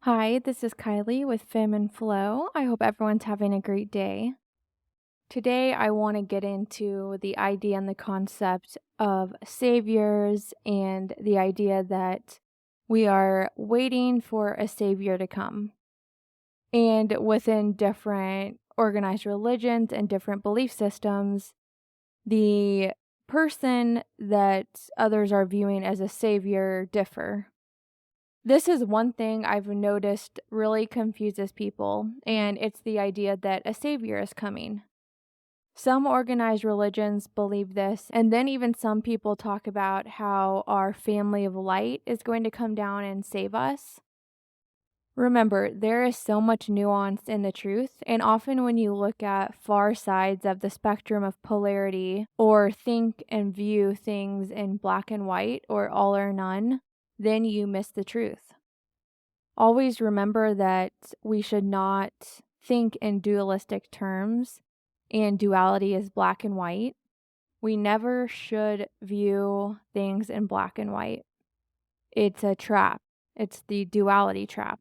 Hi, this is Kylie with Fim and Flow. I hope everyone's having a great day. Today, I want to get into the idea and the concept of saviors and the idea that we are waiting for a savior to come. And within different organized religions and different belief systems, the person that others are viewing as a savior differ. This is one thing I've noticed really confuses people, and it's the idea that a savior is coming. Some organized religions believe this, and then even some people talk about how our family of light is going to come down and save us. Remember, there is so much nuance in the truth, and often when you look at far sides of the spectrum of polarity or think and view things in black and white or all or none, then you miss the truth. Always remember that we should not think in dualistic terms, and duality is black and white. We never should view things in black and white. It's a trap. It's the duality trap.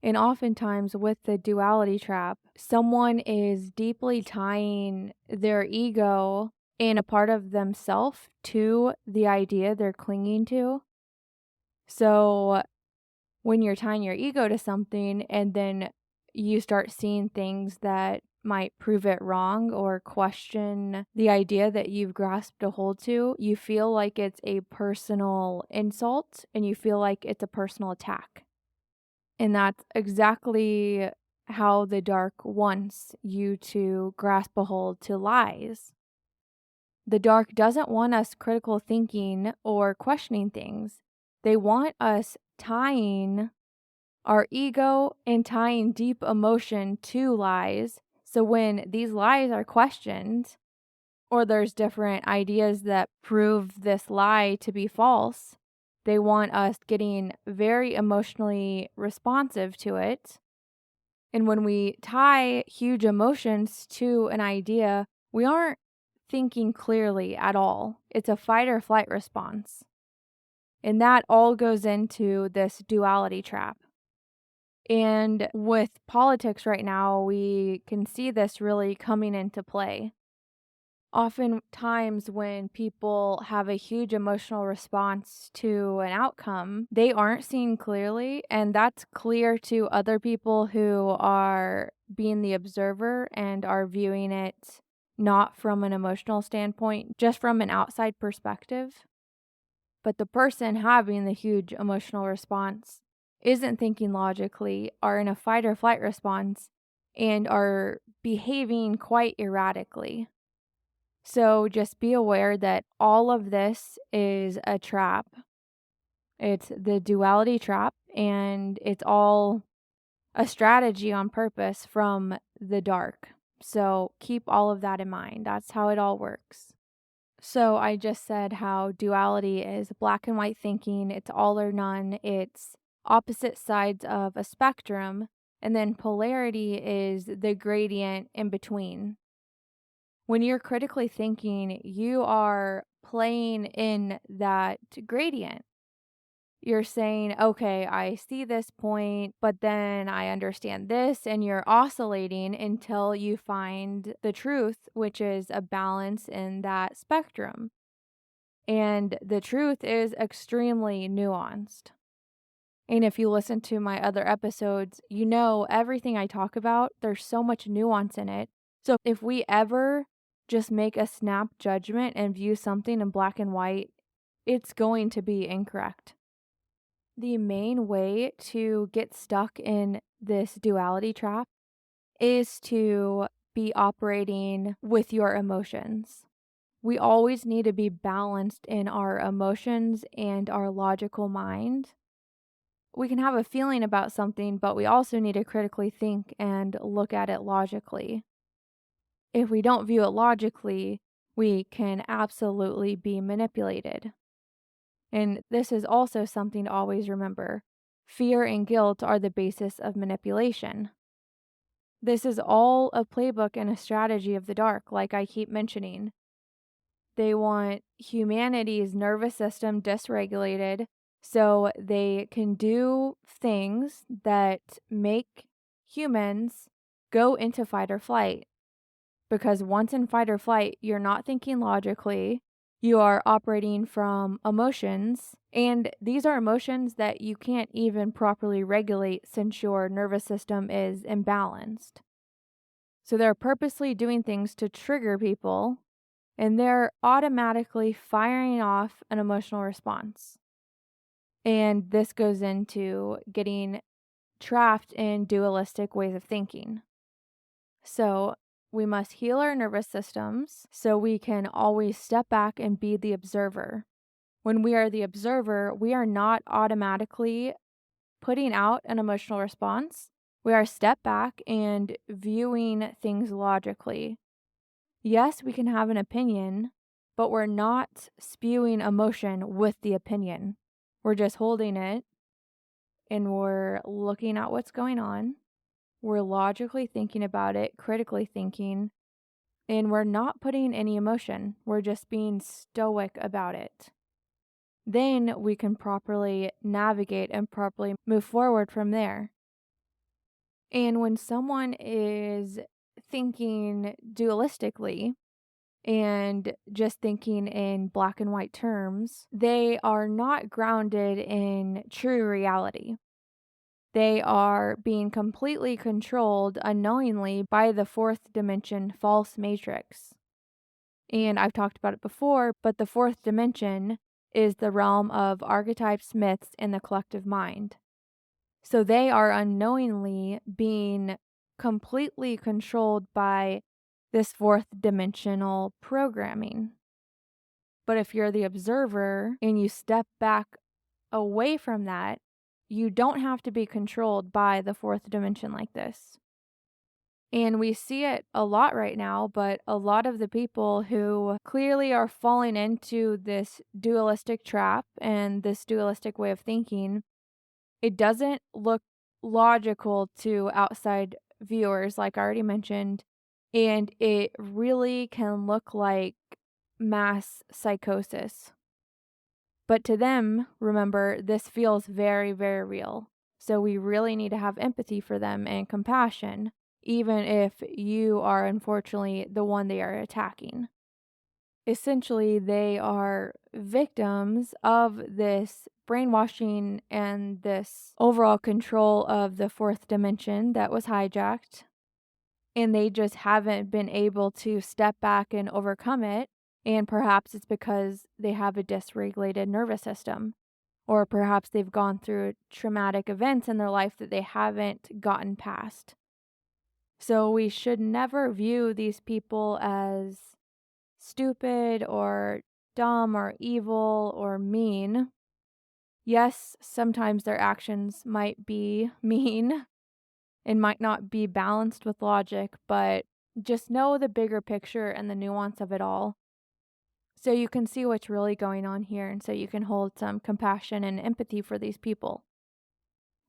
And oftentimes, with the duality trap, someone is deeply tying their ego and a part of themselves to the idea they're clinging to. So, when you're tying your ego to something and then you start seeing things that might prove it wrong or question the idea that you've grasped a hold to, you feel like it's a personal insult and you feel like it's a personal attack. And that's exactly how the dark wants you to grasp a hold to lies. The dark doesn't want us critical thinking or questioning things. They want us tying our ego and tying deep emotion to lies. So when these lies are questioned, or there's different ideas that prove this lie to be false, they want us getting very emotionally responsive to it. And when we tie huge emotions to an idea, we aren't thinking clearly at all. It's a fight or flight response. And that all goes into this duality trap. And with politics right now, we can see this really coming into play. Oftentimes, when people have a huge emotional response to an outcome, they aren't seeing clearly, and that's clear to other people who are being the observer and are viewing it not from an emotional standpoint, just from an outside perspective. But the person having the huge emotional response isn't thinking logically, are in a fight or flight response, and are behaving quite erratically. So just be aware that all of this is a trap. It's the duality trap, and it's all a strategy on purpose from the dark. So keep all of that in mind. That's how it all works. So I just said how duality is black and white thinking, it's all or none, it's opposite sides of a spectrum, and then polarity is the gradient in between. When you're critically thinking, you are playing in that gradient. You're saying, okay, I see this point, but then I understand this, and you're oscillating until you find the truth, which is a balance in that spectrum. And the truth is extremely nuanced. And if you listen to my other episodes, you know everything I talk about, there's so much nuance in it. So if we ever just make a snap judgment and view something in black and white, it's going to be incorrect. The main way to get stuck in this duality trap is to be operating with your emotions. We always need to be balanced in our emotions and our logical mind. We can have a feeling about something, but we also need to critically think and look at it logically. If we don't view it logically, we can absolutely be manipulated. And this is also something to always remember. Fear and guilt are the basis of manipulation. This is all a playbook and a strategy of the dark, like I keep mentioning. They want humanity's nervous system dysregulated So they can do things that make humans go into fight or flight. Because once in fight or flight, you're not thinking logically, you are operating from emotions. And these are emotions that you can't even properly regulate since your nervous system is imbalanced. So they're purposely doing things to trigger people, and they're automatically firing off an emotional response. And this goes into getting trapped in dualistic ways of thinking. So we must heal our nervous systems so we can always step back and be the observer. When we are the observer, we are not automatically putting out an emotional response. We are step back and viewing things logically. Yes, we can have an opinion, but we're not spewing emotion with the opinion. We're just holding it and we're looking at what's going on. We're logically thinking about it, critically thinking, and we're not putting any emotion. We're just being stoic about it. Then we can properly navigate and properly move forward from there. And when someone is thinking dualistically and just thinking in black and white terms, they are not grounded in true reality. They are being completely controlled unknowingly by the fourth dimension false matrix. And I've talked about it before, but the fourth dimension is the realm of archetypes, myths, and the collective mind. So they are unknowingly being completely controlled by this fourth dimensional programming. But if you're the observer and you step back away from that, you don't have to be controlled by the fourth dimension like this. And we see it a lot right now, but a lot of the people who clearly are falling into this dualistic trap and this dualistic way of thinking, it doesn't look logical to outside viewers, like I already mentioned, and it really can look like mass psychosis. But to them, remember, this feels very, very real. So we really need to have empathy for them and compassion, even if you are unfortunately the one they are attacking. Essentially, they are victims of this brainwashing and this overall control of the fourth dimension that was hijacked, and they just haven't been able to step back and overcome it. And perhaps it's because they have a dysregulated nervous system, or perhaps they've gone through traumatic events in their life that they haven't gotten past. So we should never view these people as stupid or dumb or evil or mean. Yes, sometimes their actions might be mean and might not be balanced with logic, but just know the bigger picture and the nuance of it all. So you can see what's really going on here, and so you can hold some compassion and empathy for these people.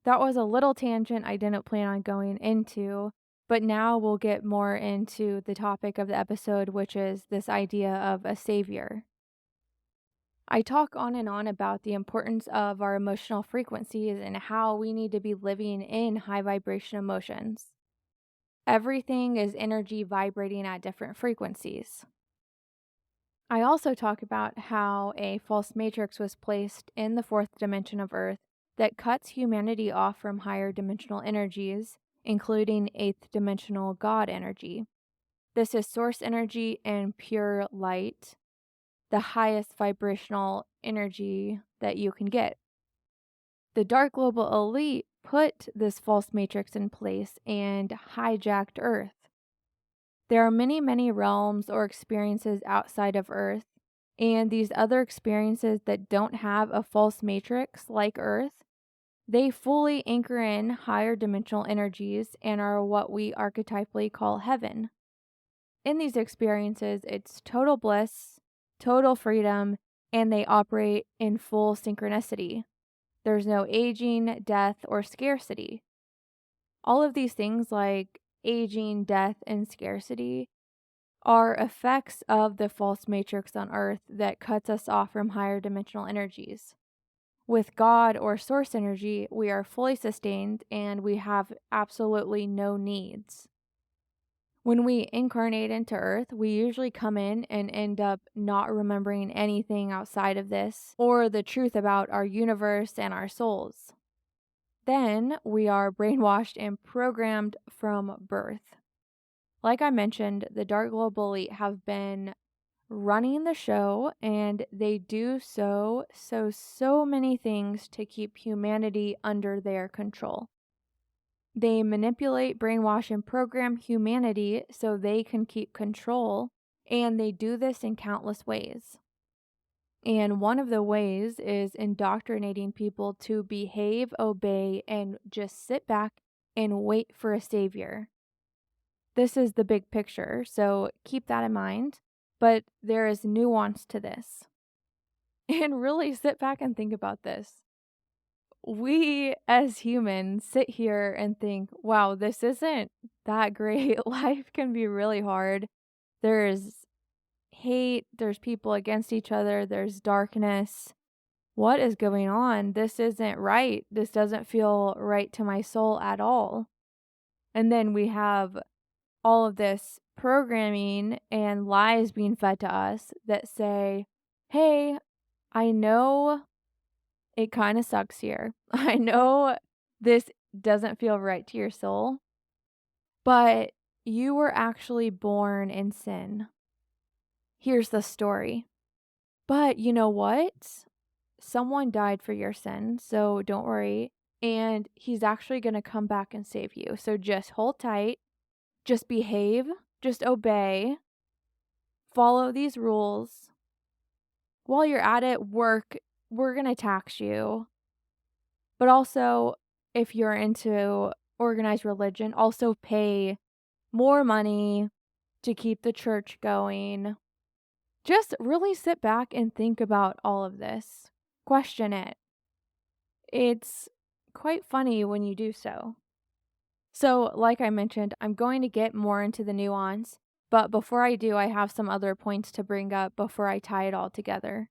That was a little tangent I didn't plan on going into, but now we'll get more into the topic of the episode, which is this idea of a savior. I talk on and on about the importance of our emotional frequencies and how we need to be living in high vibration emotions. Everything is energy vibrating at different frequencies. I also talk about how a false matrix was placed in the fourth dimension of Earth that cuts humanity off from higher dimensional energies, including eighth dimensional God energy. This is source energy and pure light, the highest vibrational energy that you can get. The dark global elite put this false matrix in place and hijacked Earth. There are many, many realms or experiences outside of Earth, and these other experiences that don't have a false matrix like Earth, they fully anchor in higher dimensional energies and are what we archetypally call heaven. In these experiences, it's total bliss, total freedom, and they operate in full synchronicity. There's no aging, death, or scarcity. All of these things like aging, death, and scarcity are effects of the false matrix on Earth that cuts us off from higher dimensional energies. With God or source energy, we are fully sustained and we have absolutely no needs. When we incarnate into Earth, we usually come in and end up not remembering anything outside of this or the truth about our universe and our souls. Then we are brainwashed and programmed from birth. Like I mentioned, the Dark Global Elite have been running the show, and they do so many things to keep humanity under their control. They manipulate, brainwash, and program humanity so they can keep control, and they do this in countless ways. And one of the ways is indoctrinating people to behave, obey, and just sit back and wait for a savior. This is the big picture, so keep that in mind. But there is nuance to this. And really sit back and think about this. We as humans sit here and think, wow, this isn't that great. Life can be really hard. There's hate, there's people against each other, there's darkness. What is going on? This isn't right. This doesn't feel right to my soul at all. And then we have all of this programming and lies being fed to us that say, hey, I know it kind of sucks here. I know this doesn't feel right to your soul, but you were actually born in sin. Here's the story. But you know what? Someone died for your sin, so don't worry. And he's actually going to come back and save you. So just hold tight, just behave, just obey, follow these rules. While you're at it, we're going to tax you. But also, if you're into organized religion, also pay more money to keep the church going. Just really sit back and think about all of this. Question it. It's quite funny when you do so. So, like I mentioned, I'm going to get more into the nuance, but before I do, I have some other points to bring up before I tie it all together.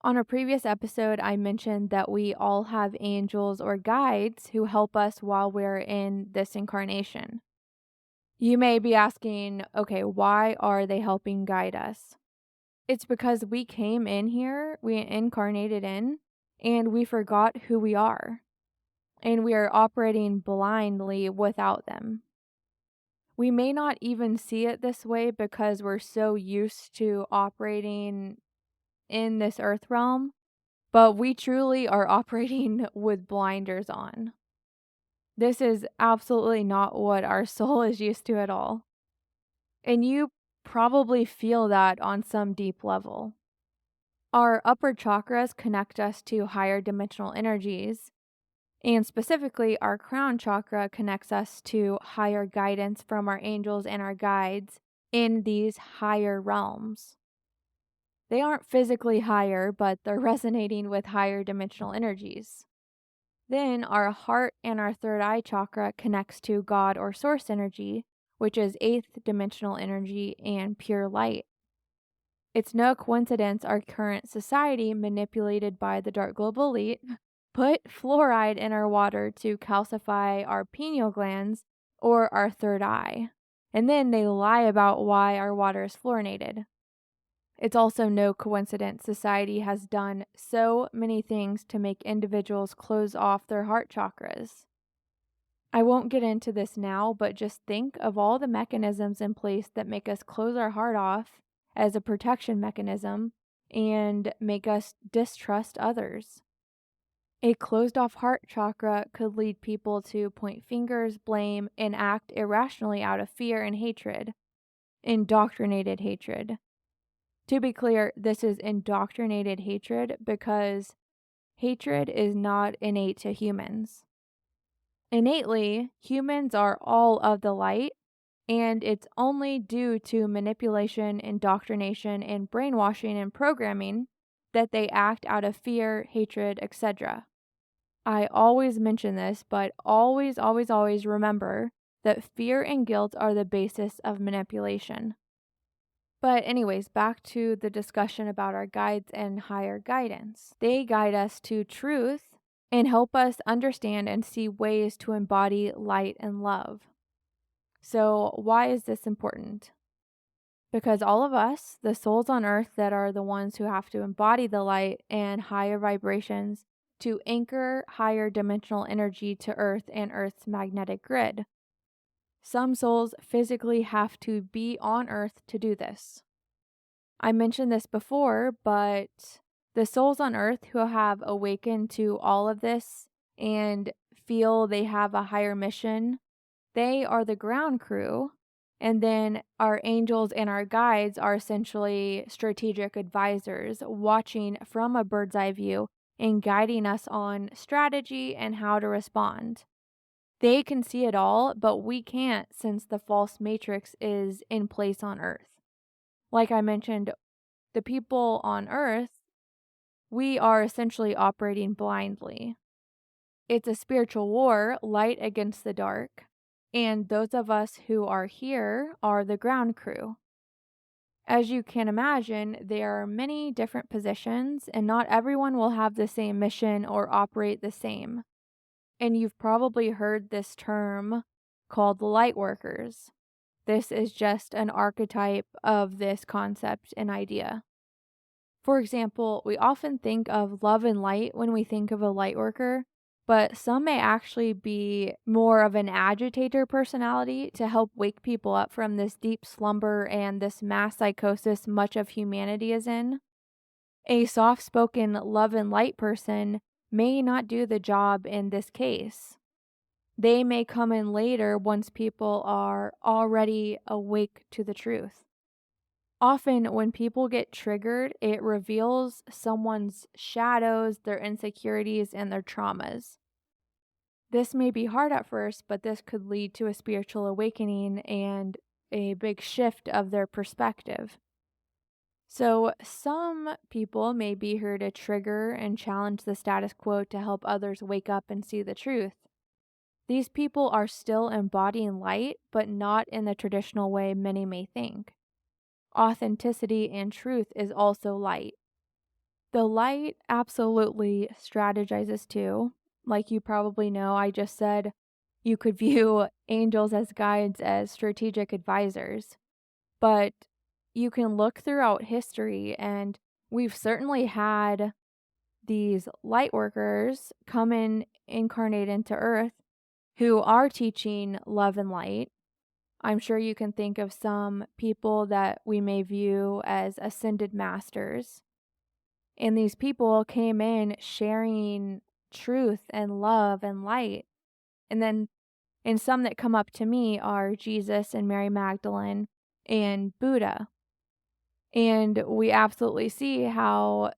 On a previous episode, I mentioned that we all have angels or guides who help us while we're in this incarnation. You may be asking, okay, why are they helping guide us? It's because we came in here, we incarnated in, and we forgot who we are. And we are operating blindly without them. We may not even see it this way because we're so used to operating in this earth realm, but we truly are operating with blinders on. This is absolutely not what our soul is used to at all. And you probably feel that on some deep level. Our upper chakras connect us to higher dimensional energies, and specifically our crown chakra connects us to higher guidance from our angels and our guides in these higher realms. They aren't physically higher, but they're resonating with higher dimensional energies. Then our heart and our third eye chakra connects to God or source energy, which is eighth dimensional energy and pure light. It's no coincidence our current society, manipulated by the Dark Global Elite, put fluoride in our water to calcify our pineal glands or our third eye. And then they lie about why our water is fluorinated. It's also no coincidence society has done so many things to make individuals close off their heart chakras. I won't get into this now, but just think of all the mechanisms in place that make us close our heart off as a protection mechanism and make us distrust others. A closed off heart chakra could lead people to point fingers, blame, and act irrationally out of fear and hatred. Indoctrinated hatred. To be clear, this is indoctrinated hatred because hatred is not innate to humans. Innately, humans are all of the light, and it's only due to manipulation, indoctrination, and brainwashing and programming that they act out of fear, hatred, etc. I always mention this, but always remember that fear and guilt are the basis of manipulation. But, anyways, back to the discussion about our guides and higher guidance. They guide us to truth and help us understand and see ways to embody light and love. So, why is this important? Because all of us, the souls on earth that are the ones who have to embody the light and higher vibrations to anchor higher dimensional energy to earth and earth's magnetic grid. Some souls physically have to be on earth to do this. I mentioned this before, but the souls on earth who have awakened to all of this and feel they have a higher mission, they are the ground crew. And then our angels and our guides are essentially strategic advisors watching from a bird's eye view and guiding us on strategy and how to respond. They can see it all, but we can't since the false matrix is in place on earth. Like I mentioned, the people on earth, we are essentially operating blindly. It's a spiritual war, light against the dark, and those of us who are here are the ground crew. As you can imagine, there are many different positions, and not everyone will have the same mission or operate the same. And you've probably heard this term called light workers. This is just an archetype of this concept and idea. For example, we often think of love and light when we think of a light worker, but some may actually be more of an agitator personality to help wake people up from this deep slumber and this mass psychosis much of humanity is in. A soft spoken love and light person may not do the job in this case. They may come in later once people are already awake to the truth. Often, when people get triggered, it reveals someone's shadows, their insecurities, and their traumas. This may be hard at first, but this could lead to a spiritual awakening and a big shift of their perspective. So, some people may be here to trigger and challenge the status quo to help others wake up and see the truth. These people are still embodying light, but not in the traditional way many may think. Authenticity and truth is also light. The light absolutely strategizes too. Like you probably know, I just said you could view angels as guides as strategic advisors. But you can look throughout history, and we've certainly had these light workers come in, incarnate into earth, who are teaching love and light. I'm sure you can think of some people that we may view as ascended masters. And these people came in sharing truth and love and light. And some that come up to me are Jesus and Mary Magdalene and Buddha. And we absolutely see how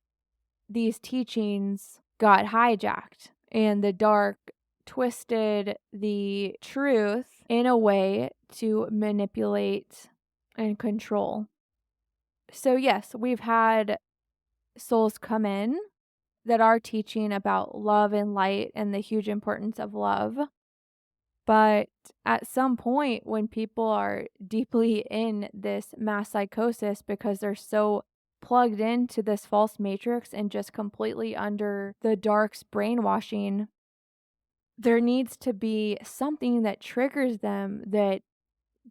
these teachings got hijacked and the dark twisted the truth in a way to manipulate and control. So, yes, we've had souls come in that are teaching about love and light and the huge importance of love. But at some point, when people are deeply in this mass psychosis because they're so plugged into this false matrix and just completely under the dark's brainwashing, there needs to be something that triggers them, that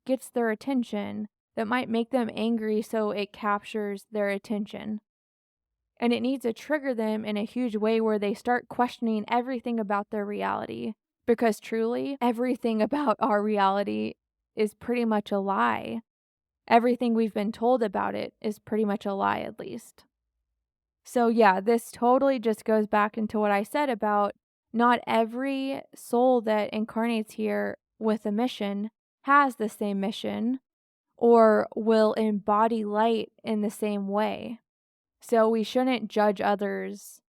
gets their attention, that might make them angry so it captures their attention. And it needs to trigger them in a huge way where they start questioning everything about their reality. Because truly, everything about our reality is pretty much a lie. Everything we've been told about it is pretty much a lie, at least. So, yeah, this totally just goes back into what I said about not every soul that incarnates here with a mission has the same mission or will embody light in the same way. So, we shouldn't judge others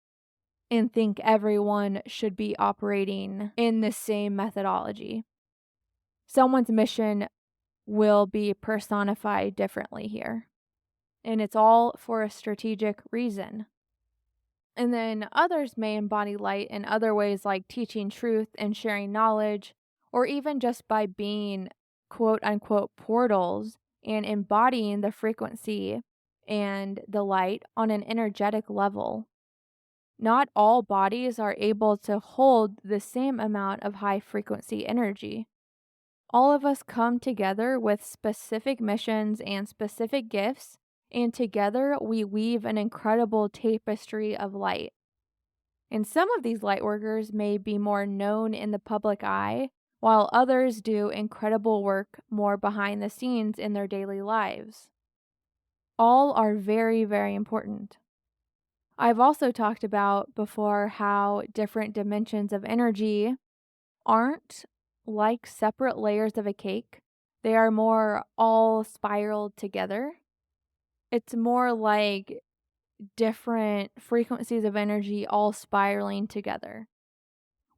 and think everyone should be operating in the same methodology. Someone's mission will be personified differently here, and it's all for a strategic reason. And then others may embody light in other ways, like teaching truth and sharing knowledge, or even just by being quote unquote portals and embodying the frequency and the light on an energetic level. Not all bodies are able to hold the same amount of high frequency energy. All of us come together with specific missions and specific gifts, and together we weave an incredible tapestry of light. And some of these lightworkers may be more known in the public eye, while others do incredible work more behind the scenes in their daily lives. All are very, very important. I've also talked about before how different dimensions of energy aren't like separate layers of a cake. They are more all spiraled together. It's more like different frequencies of energy all spiraling together.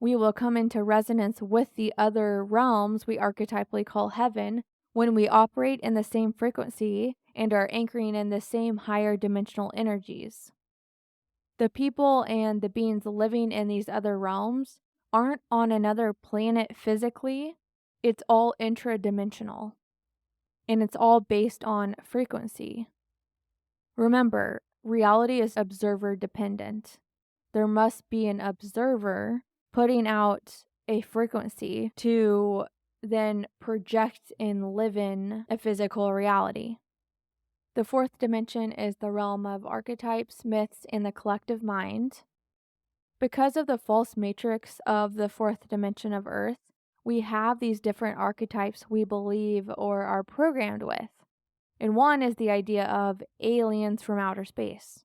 We will come into resonance with the other realms we archetypally call heaven when we operate in the same frequency and are anchoring in the same higher dimensional energies. The people and the beings living in these other realms aren't on another planet physically. It's all intradimensional, and it's all based on frequency. Remember, reality is observer dependent. There must be an observer putting out a frequency to then project and live in a physical reality. The fourth dimension is the realm of archetypes, myths, and the collective mind. Because of the false matrix of the fourth dimension of Earth, we have these different archetypes we believe or are programmed with. And one is the idea of aliens from outer space.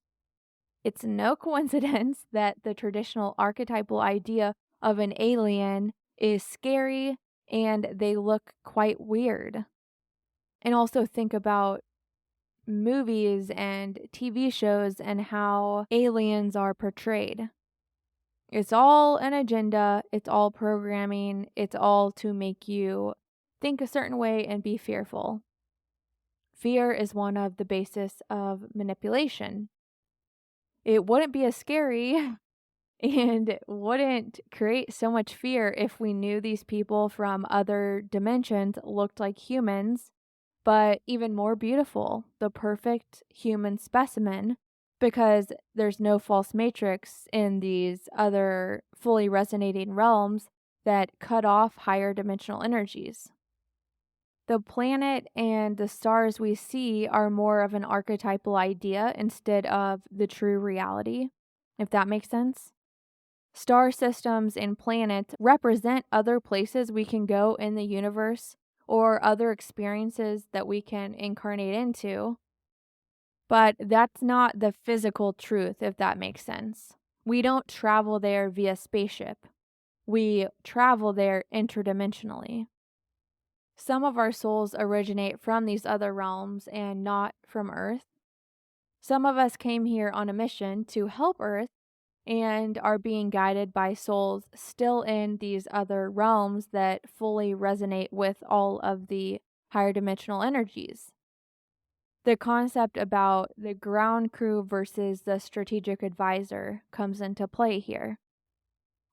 It's no coincidence that the traditional archetypal idea of an alien is scary and they look quite weird. And also think about movies and TV shows and how aliens are portrayed. It's all an agenda, it's all programming, it's all to make you think a certain way and be fearful. Fear is one of the basis of manipulation. It wouldn't be as scary and wouldn't create so much fear if we knew these people from other dimensions looked like humans, but even more beautiful, the perfect human specimen, because there's no false matrix in these other fully resonating realms that cut off higher dimensional energies. The planet and the stars we see are more of an archetypal idea instead of the true reality, if that makes sense. Star systems and planets represent other places we can go in the universe or other experiences that we can incarnate into. But that's not the physical truth, if that makes sense. We don't travel there via spaceship. We travel there interdimensionally. Some of our souls originate from these other realms and not from Earth. Some of us came here on a mission to help Earth and are being guided by souls still in these other realms that fully resonate with all of the higher dimensional energies. The concept about the ground crew versus the strategic advisor comes into play here.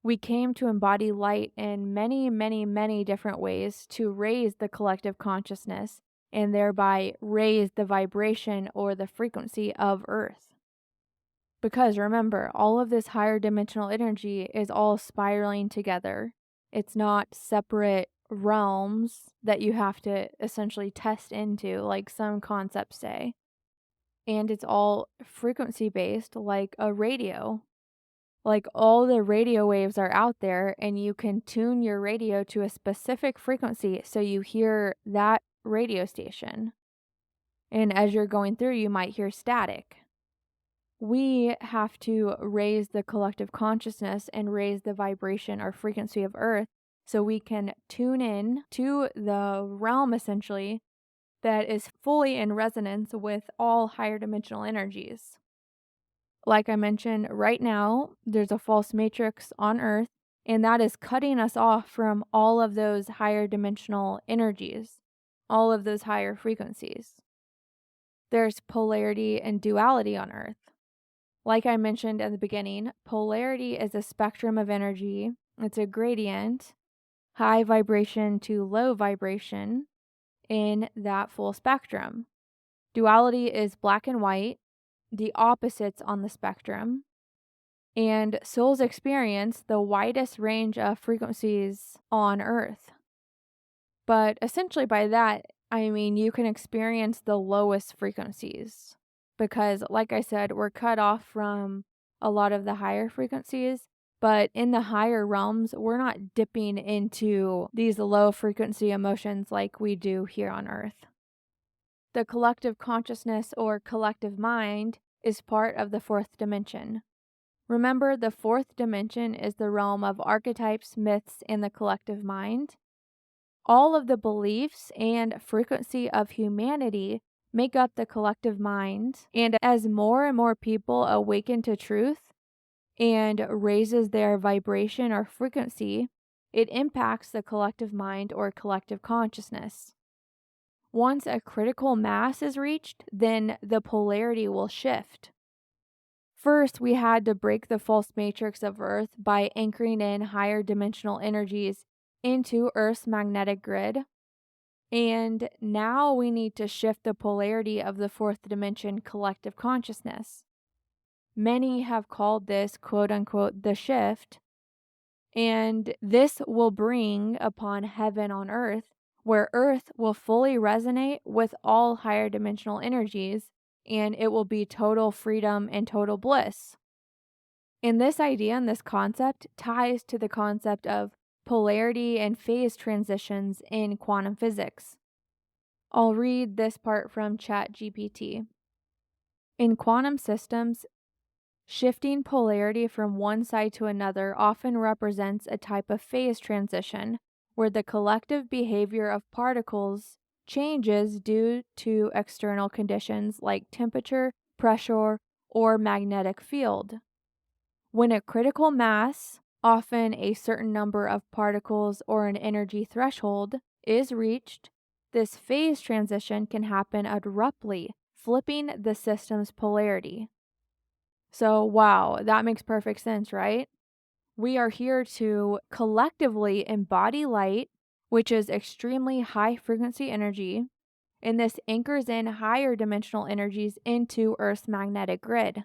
We came to embody light in many, many, many different ways to raise the collective consciousness and thereby raise the vibration or the frequency of Earth. Because remember, all of this higher dimensional energy is all spiraling together. It's not separate realms that you have to essentially test into, like some concepts say. And it's all frequency based, like a radio. Like all the radio waves are out there, and you can tune your radio to a specific frequency so you hear that radio station. And as you're going through, you might hear static. We have to raise the collective consciousness and raise the vibration or frequency of Earth so we can tune in to the realm essentially that is fully in resonance with all higher dimensional energies. Like I mentioned, right now, there's a false matrix on Earth, and that is cutting us off from all of those higher dimensional energies, all of those higher frequencies. There's polarity and duality on Earth. Like I mentioned at the beginning, polarity is a spectrum of energy. It's a gradient, high vibration to low vibration, in that full spectrum. Duality is black and white, the opposites on the spectrum, and souls experience the widest range of frequencies on Earth. But essentially, by that, I mean you can experience the lowest frequencies because, like I said, we're cut off from a lot of the higher frequencies. But in the higher realms, we're not dipping into these low frequency emotions like we do here on Earth. The collective consciousness or collective mind is part of the fourth dimension. Remember, the fourth dimension is the realm of archetypes, myths, and the collective mind. All of the beliefs and frequency of humanity make up the collective mind, and as more and more people awaken to truth and raises their vibration or frequency, it impacts the collective mind or collective consciousness. Once a critical mass is reached, then the polarity will shift. First, we had to break the false matrix of Earth by anchoring in higher dimensional energies into Earth's magnetic grid. And now we need to shift the polarity of the fourth dimension collective consciousness. Many have called this quote unquote the shift, and this will bring upon heaven on earth, where Earth will fully resonate with all higher dimensional energies, and it will be total freedom and total bliss. And this idea and this concept ties to the concept of polarity and phase transitions in quantum physics. I'll read this part from ChatGPT. In quantum systems, shifting polarity from one side to another often represents a type of phase transition where the collective behavior of particles changes due to external conditions like temperature, pressure, or magnetic field. When a critical mass, often a certain number of particles or an energy threshold, is reached, this phase transition can happen abruptly, flipping the system's polarity. So, wow, that makes perfect sense, right? We are here to collectively embody light, which is extremely high frequency energy, and this anchors in higher dimensional energies into Earth's magnetic grid.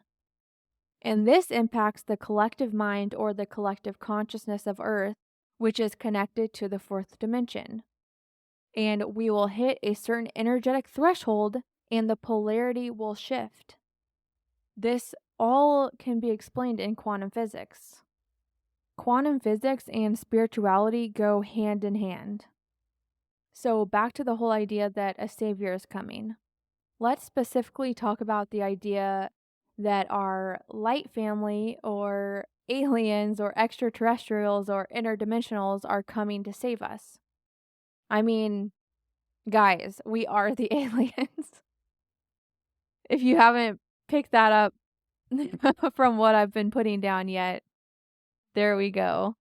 And this impacts the collective mind or the collective consciousness of Earth, which is connected to the fourth dimension. And we will hit a certain energetic threshold and the polarity will shift. This all can be explained in quantum physics. Quantum physics and spirituality go hand in hand. So, back to the whole idea that a savior is coming. Let's specifically talk about the idea that our light family or aliens or extraterrestrials or interdimensionals are coming to save us. I mean, guys, we are the aliens. If you haven't picked that up from what I've been putting down yet, there we go.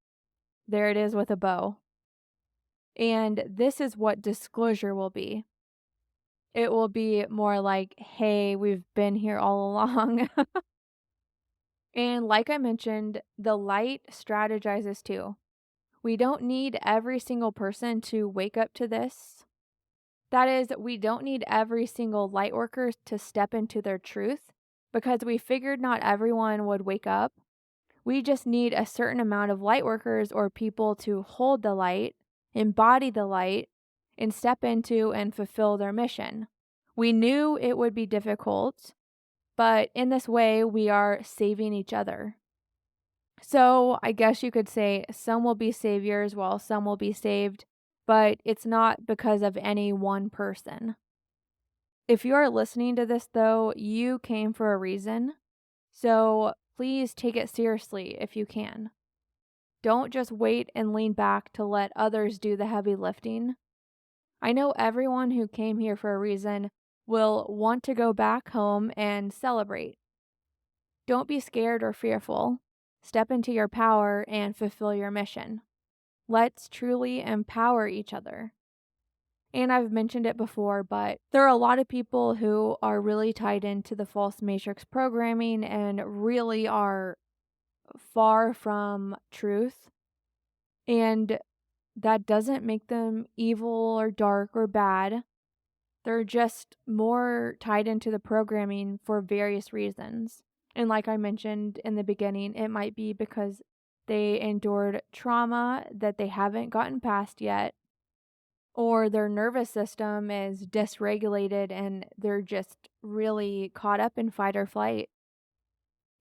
There it is with a bow. And this is what disclosure will be. It will be more like, hey, we've been here all along. And like I mentioned, the light strategizes too. We don't need every single person to wake up to this. That is, we don't need every single light worker to step into their truth because we figured not everyone would wake up. We just need a certain amount of light workers or people to hold the light, embody the light, and step into and fulfill their mission. We knew it would be difficult, but in this way, we are saving each other. So I guess you could say some will be saviors while some will be saved, but it's not because of any one person. If you are listening to this, though, you came for a reason. So please take it seriously if you can. Don't just wait and lean back to let others do the heavy lifting. I know everyone who came here for a reason will want to go back home and celebrate. Don't be scared or fearful. Step into your power and fulfill your mission. Let's truly empower each other. And I've mentioned it before, but there are a lot of people who are really tied into the false matrix programming and really are far from truth. And that doesn't make them evil or dark or bad. They're just more tied into the programming for various reasons. And like I mentioned in the beginning, it might be because they endured trauma that they haven't gotten past yet, or their nervous system is dysregulated and they're just really caught up in fight or flight.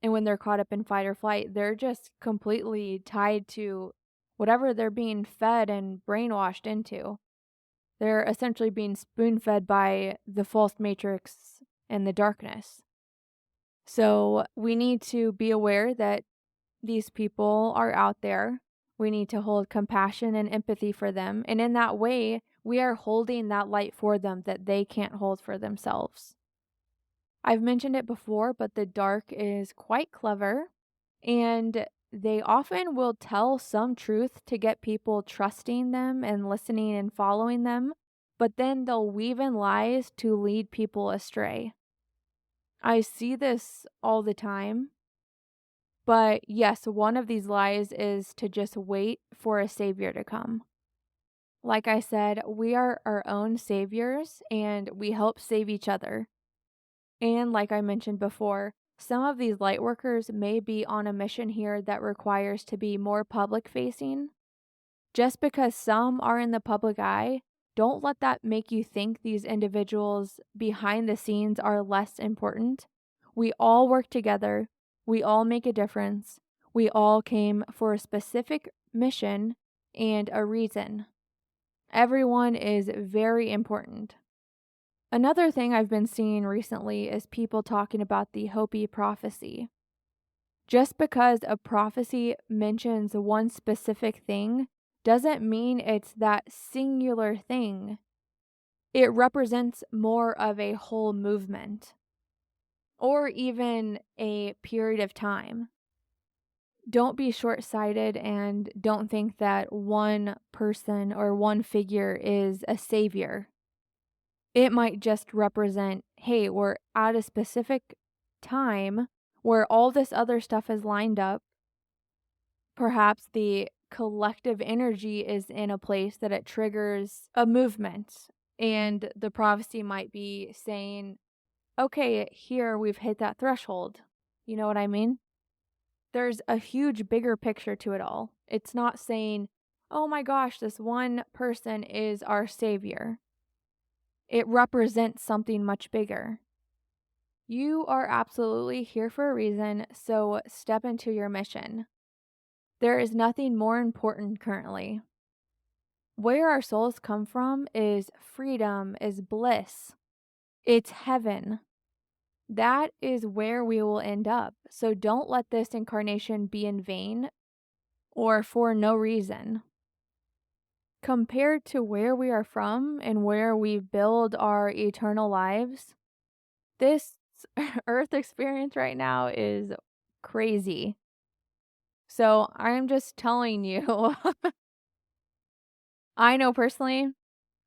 And when they're caught up in fight or flight, they're just completely tied to whatever they're being fed and brainwashed into. They're essentially being spoon fed by the false matrix and the darkness. So we need to be aware that these people are out there. We need to hold compassion and empathy for them. And in that way, we are holding that light for them that they can't hold for themselves. I've mentioned it before, but the dark is quite clever, and they often will tell some truth to get people trusting them and listening and following them, but then they'll weave in lies to lead people astray. I see this all the time, but yes, one of these lies is to just wait for a savior to come. Like I said, we are our own saviors and we help save each other. And like I mentioned before, some of these light workers may be on a mission here that requires to be more public facing. Just because some are in the public eye, don't let that make you think these individuals behind the scenes are less important. We all work together. We all make a difference. We all came for a specific mission and a reason. Everyone is very important. Another thing I've been seeing recently is people talking about the Hopi prophecy. Just because a prophecy mentions one specific thing doesn't mean it's that singular thing. It represents more of a whole movement or even a period of time. Don't be short sighted and don't think that one person or one figure is a savior. It might just represent, hey, we're at a specific time where all this other stuff is lined up. Perhaps the collective energy is in a place that it triggers a movement. And the prophecy might be saying, okay, here we've hit that threshold. You know what I mean? There's a huge, bigger picture to it all. It's not saying, oh my gosh, this one person is our savior. It represents something much bigger. You are absolutely here for a reason, so step into your mission. There is nothing more important currently. Where our souls come from is freedom, is bliss. It's heaven. That is where we will end up. So don't let this incarnation be in vain or for no reason. Compared to where we are from and where we build our eternal lives, this earth experience right now is crazy. So I'm just telling you, I know personally,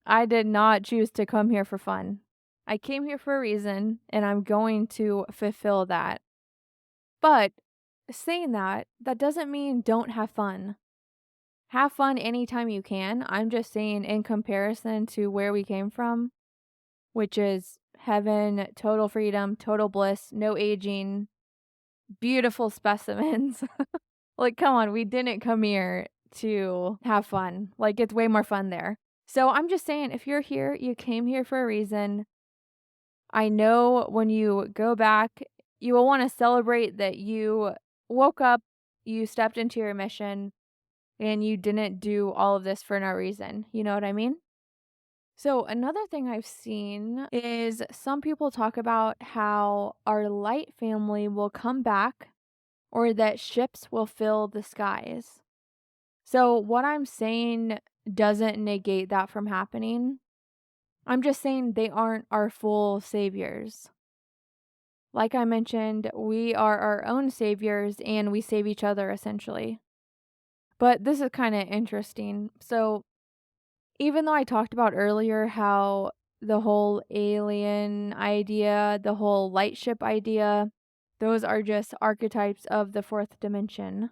I did not choose to come here for fun. I came here for a reason and I'm going to fulfill that. But saying that, that doesn't mean don't have fun. Have fun anytime you can. I'm just saying, in comparison to where we came from, which is heaven, total freedom, total bliss, no aging, beautiful specimens. Like, come on, we didn't come here to have fun. Like, it's way more fun there. So I'm just saying, if you're here, you came here for a reason. I know when you go back, you will want to celebrate that you woke up, you stepped into your mission, and you didn't do all of this for no reason. You know what I mean? So, another thing I've seen is some people talk about how our light family will come back or that ships will fill the skies. So, what I'm saying doesn't negate that from happening. I'm just saying they aren't our full saviors. Like I mentioned, we are our own saviors and we save each other essentially. But this is kind of interesting. So, even though I talked about earlier how the whole alien idea, the whole light ship idea, those are just archetypes of the fourth dimension.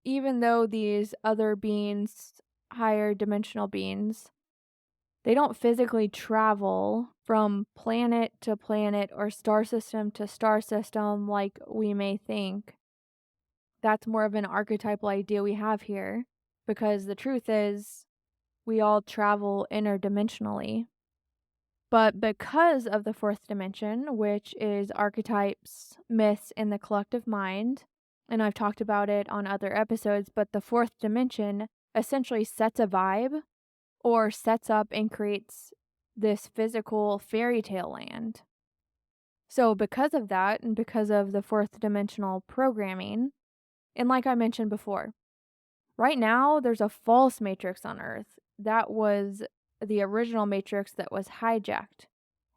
Even though these other beings, higher dimensional beings, They don't physically travel from planet to planet or star system to star system like we may think. That's more of an archetypal idea we have here, because the truth is we all travel interdimensionally. But because of the fourth dimension, which is archetypes, myths, and the collective mind, and I've talked about it on other episodes, but the fourth dimension essentially sets a vibe or sets up and creates this physical fairy tale land. So, because of that, and because of the fourth dimensional programming, and like I mentioned before, right now there's a false matrix on Earth. That was the original matrix that was hijacked.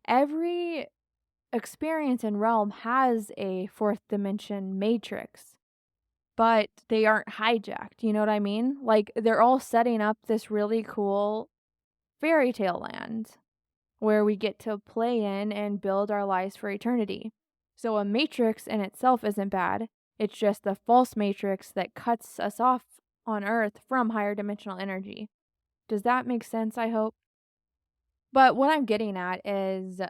Every experience and realm has a fourth dimension matrix, but they aren't hijacked. You know what I mean? Like, they're all setting up this really cool fairy tale land where we get to play in and build our lives for eternity. So a matrix in itself isn't bad. It's just the false matrix that cuts us off on Earth from higher dimensional energy. Does that make sense, I hope? But what I'm getting at is,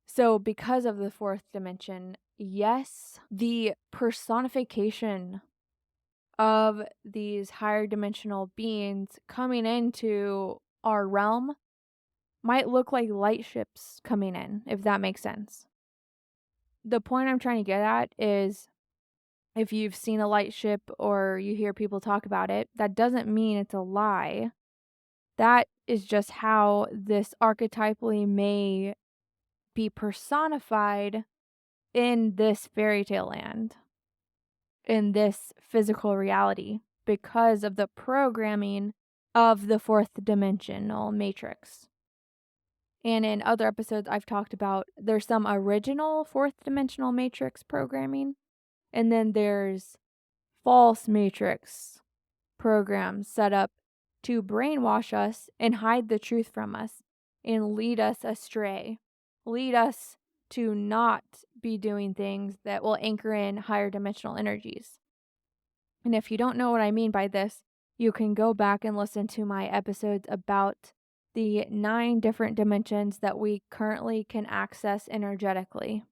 so because of the fourth dimension, yes, the personification of these higher dimensional beings coming into our realm might look like light ships coming in, if that makes sense. The point I'm trying to get at is, if you've seen a light ship or you hear people talk about it, that doesn't mean it's a lie. That is just how this archetypally may be personified in this fairy tale land, in this physical reality, because of the programming of the fourth dimensional matrix. And in other episodes, I've talked about there's some original fourth dimensional matrix programming, and then there's false matrix programs set up to brainwash us and hide the truth from us and lead us astray, lead us to not be doing things that will anchor in higher dimensional energies. And if you don't know what I mean by this, you can go back and listen to my episodes about the 9 different dimensions that we currently can access energetically.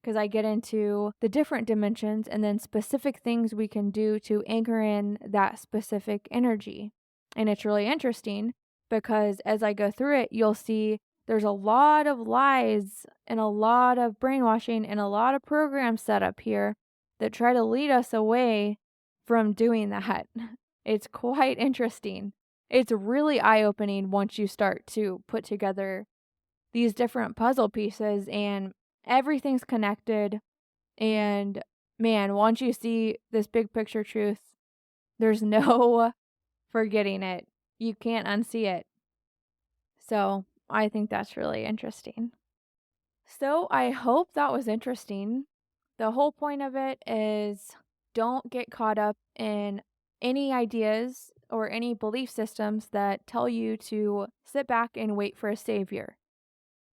Because I get into the different dimensions and then specific things we can do to anchor in that specific energy. And it's really interesting because as I go through it, you'll see there's a lot of lies and a lot of brainwashing and a lot of programs set up here that try to lead us away from doing that. It's quite interesting. It's really eye-opening once you start to put together these different puzzle pieces and everything's connected. And man, once you see this big picture truth, there's no forgetting it. You can't unsee it. So I think that's really interesting. So I hope that was interesting. The whole point of it is, don't get caught up in any ideas or any belief systems that tell you to sit back and wait for a savior.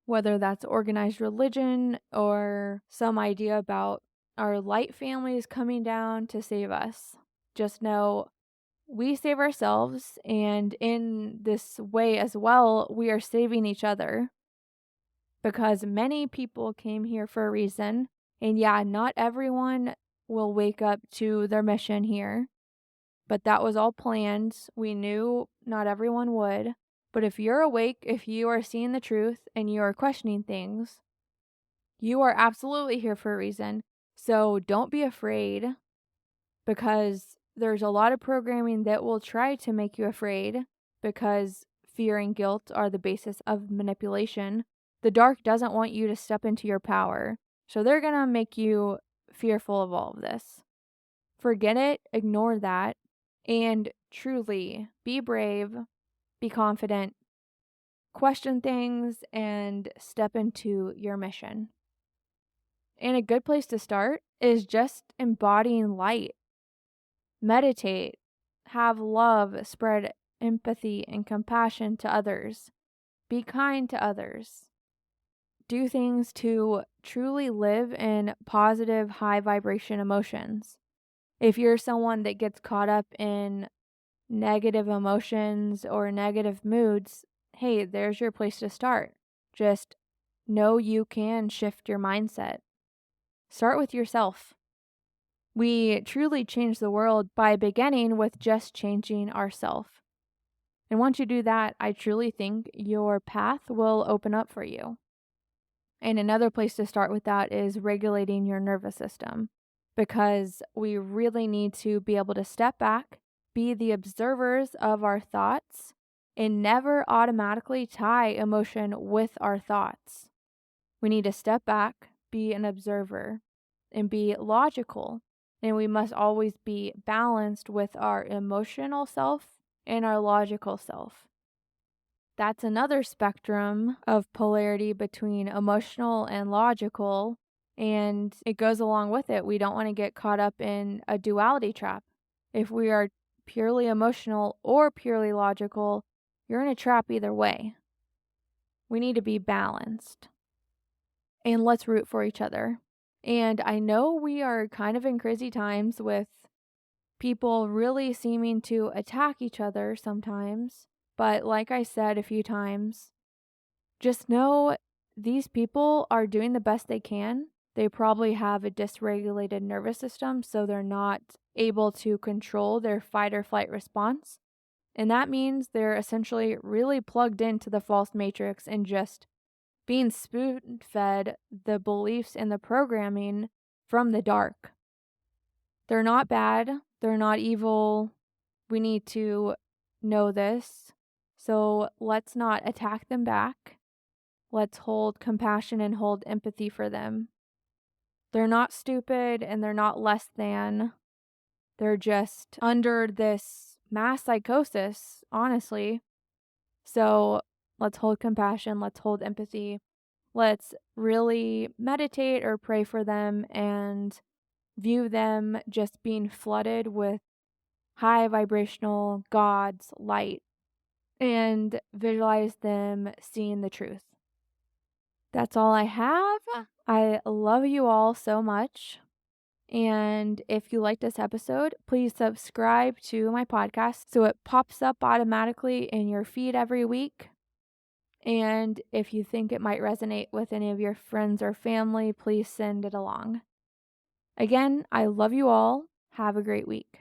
Whether that's organized religion or some idea about our light families coming down to save us. Just know we save ourselves, and in this way as well, we are saving each other. Because many people came here for a reason, and yeah, not everyone will wake up to their mission here, but that was all planned. We knew not everyone would. But if you're awake, if you are seeing the truth and you are questioning things, you are absolutely here for a reason. So don't be afraid, because there's a lot of programming that will try to make you afraid, because fear and guilt are the basis of manipulation. The dark doesn't want you to step into your power, so they're going to make you fearful of all of this. Forget it, ignore that, and truly be brave, be confident, question things, and step into your mission. And a good place to start is just embodying light. Meditate, have love, spread empathy and compassion to others. Be kind to others. Do things to truly live in positive, high vibration emotions. If you're someone that gets caught up in negative emotions or negative moods, hey, there's your place to start. Just know you can shift your mindset. Start with yourself. We truly change the world by beginning with just changing ourselves. And once you do that, I truly think your path will open up for you. And another place to start with that is regulating your nervous system because we really need to be able to step back, be the observers of our thoughts, and never automatically tie emotion with our thoughts. We need to step back, be an observer, and be logical. And we must always be balanced with our emotional self and our logical self. That's another spectrum of polarity between emotional and logical, and it goes along with it. We don't want to get caught up in a duality trap. If we are purely emotional or purely logical, you're in a trap either way. We need to be balanced. And let's root for each other. And I know we are kind of in crazy times with people really seeming to attack each other sometimes. But like I said a few times, just know these people are doing the best they can. They probably have a dysregulated nervous system, so they're not able to control their fight or flight response. And that means they're essentially really plugged into the false matrix and just being spoon fed the beliefs and the programming from the dark. They're not bad, they're not evil. We need to know this. So let's not attack them back. Let's hold compassion and hold empathy for them. They're not stupid and they're not less than. They're just under this mass psychosis, honestly. So let's hold compassion, let's hold empathy. Let's really meditate or pray for them and view them just being flooded with high vibrational God's light and visualize them seeing the truth. That's all I have. I love you all so much. And if you like this episode, please subscribe to my podcast so it pops up automatically in your feed every week. And if you think it might resonate with any of your friends or family, please send it along. Again, I love you all. Have a great week.